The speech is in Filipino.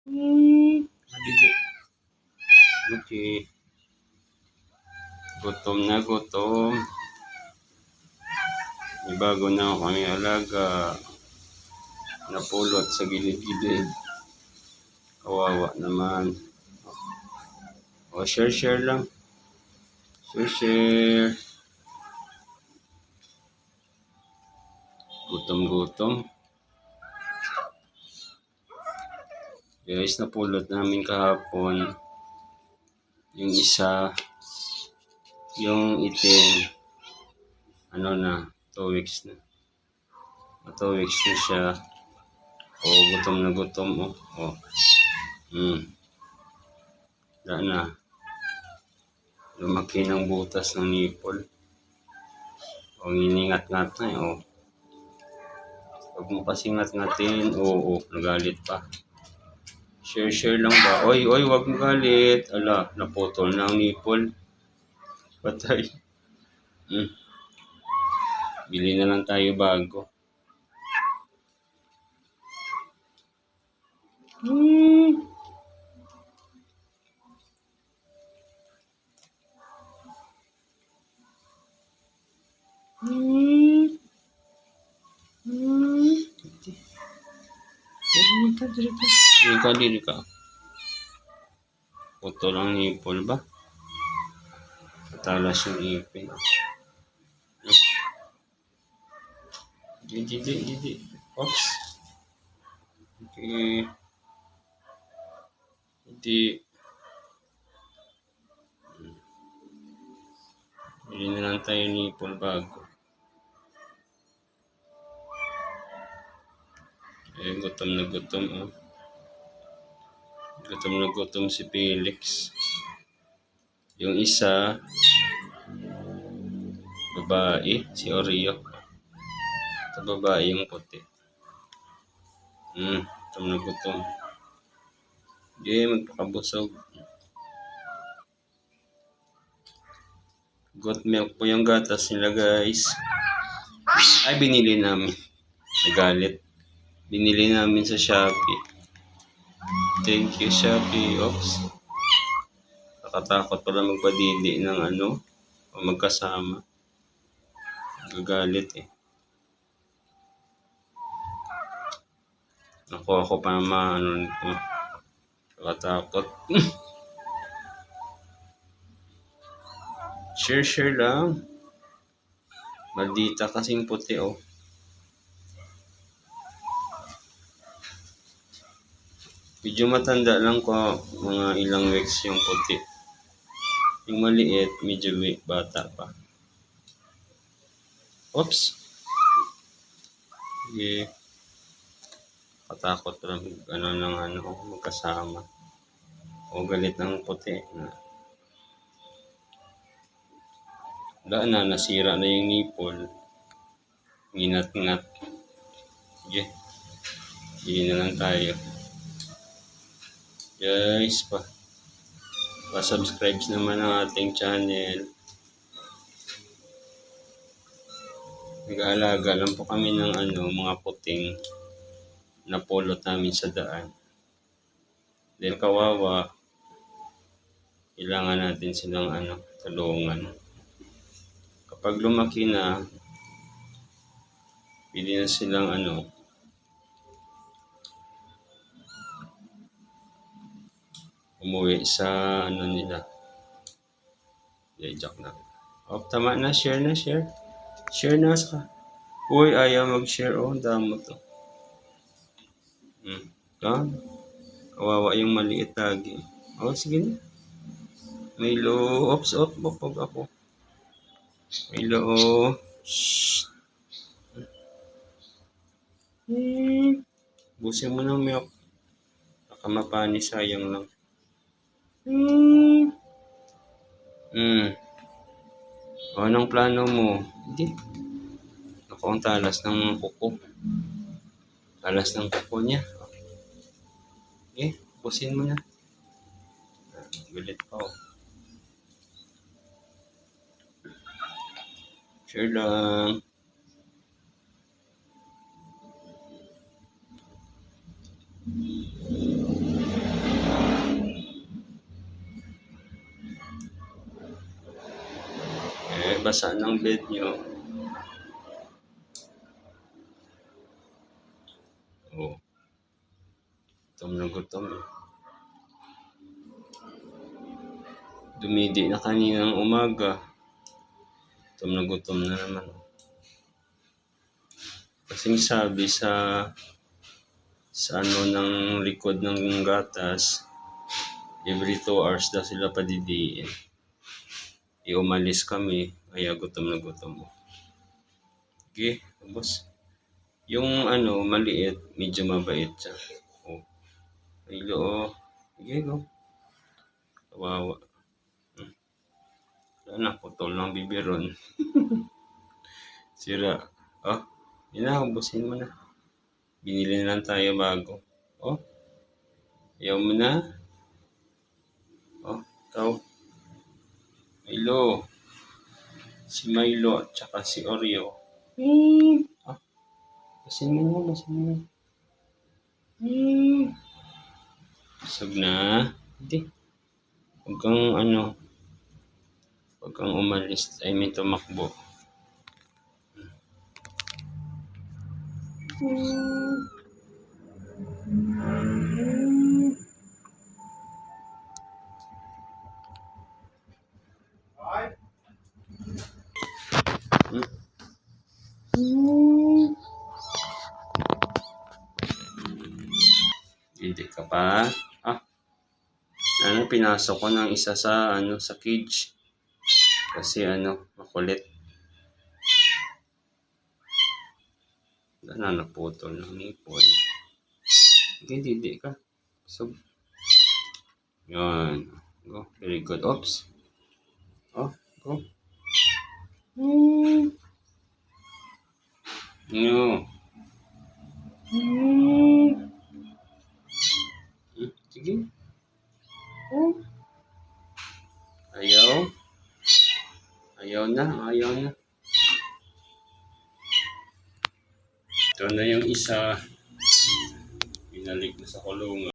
Haligi. Okay. Gutom na gutom. May bago na kami alaga. Napulot sa gilid-gilid. Kawawa naman. O, share lang. Share. Gutom. Guys, napulot namin kahapon. Yung isa, yung itim, 2 weeks na. 2 weeks na siya. O, gutom na gutom. O. Wala na. Lumaki ng butas ng nipple. O, iningat-ngat na. O. Huwag mo kasi ngat-ngatin. Oo, nagalit pa. Share lang ba? Oy, wag mo galit. Ala, naputol na ang nipple. Patay. Bili na lang tayo bago. Diri ka. Putol ang nipple ba? Patalas yung ipin. Gidi. Oops. Okay. Hindi. Bili na lang tayo nipple bago. Gutom na gutom. Gutom na gutom si Felix. Yung isa, babae, si Oreo. Ito babae yung puti. Gutom na gutom. Magpakabusog. Goat milk po yung gatas nila, guys. Ay, binili namin. Nagalit. Binili namin sa Shopee. Thank you, Shopee. Oops. Nakatakot pala magpadili ng o magkasama. Gagalit Ako pa naman, nakatakot. Share lang. Maldita kasing puti, Medyo matanda lang ko, mga ilang weeks yung puti. Yung maliit, medyo bata pa. Oops. Okay. Katakot lang magkasama. O galit ng puti. Wala na, nasira na yung nipple. Nginat-ngat. Okay. Hindi na lang tayo. Guys, pa-subscribe naman ang ating channel. Nag-aalaga lang po kami ng mga puting napulot namin sa daan. Then kawawa, kailangan natin silang tulungan. Kapag lumaki na, pwede na silang umuwi sa nila. Joke na. Tama na, share na. Share na sa. Uy, ayaw mag-share. Damo to. Kawawa yung maliit lagi. Sige na. Milo. Ops, bukog ako. Milo. Shhh. Busin mo ng milk. Nakamapani, sayang lang. Anong plano mo? Hindi. Ako ang talas ng kuko. Talas ng kuko niya. Okay, busin mo na. Galit pa Share lang. basa ng bed nyo. Oh. Gutom na gutom eh. Dumidi na kaninang umaga. Gutom na naman. Kasing sabi sa ano ng likod ng gatas, every 2 hours daw sila padidiin. Umalis kami, kaya gutom na gutom. Okay, tapos yung ano, maliit, medyo mabait siya. Oh. Hello, oh. Okay, go. Kawawa. Wala na, putol ng biberon. Sira. Oh, yun na, ubusin mo na. Binili na lang tayo bago. Oh, ayaw mo na. Oh, ikaw. Milo. Si Milo at saka si Oreo. Ah, basin mo na, basin mo na. Busog na. Hindi. Huwag kang umalis. I mean, tumakbo. Hindi ka pa. Pinasok ko ng isa sa sa cage. Kasi makulit. Naputol ng nipon. Hindi ka. So, yan. Go. Very good. Oops. Oh, go. No. Sige. Ayaw na. Ito na yung isa. Binalik na sa kulungan.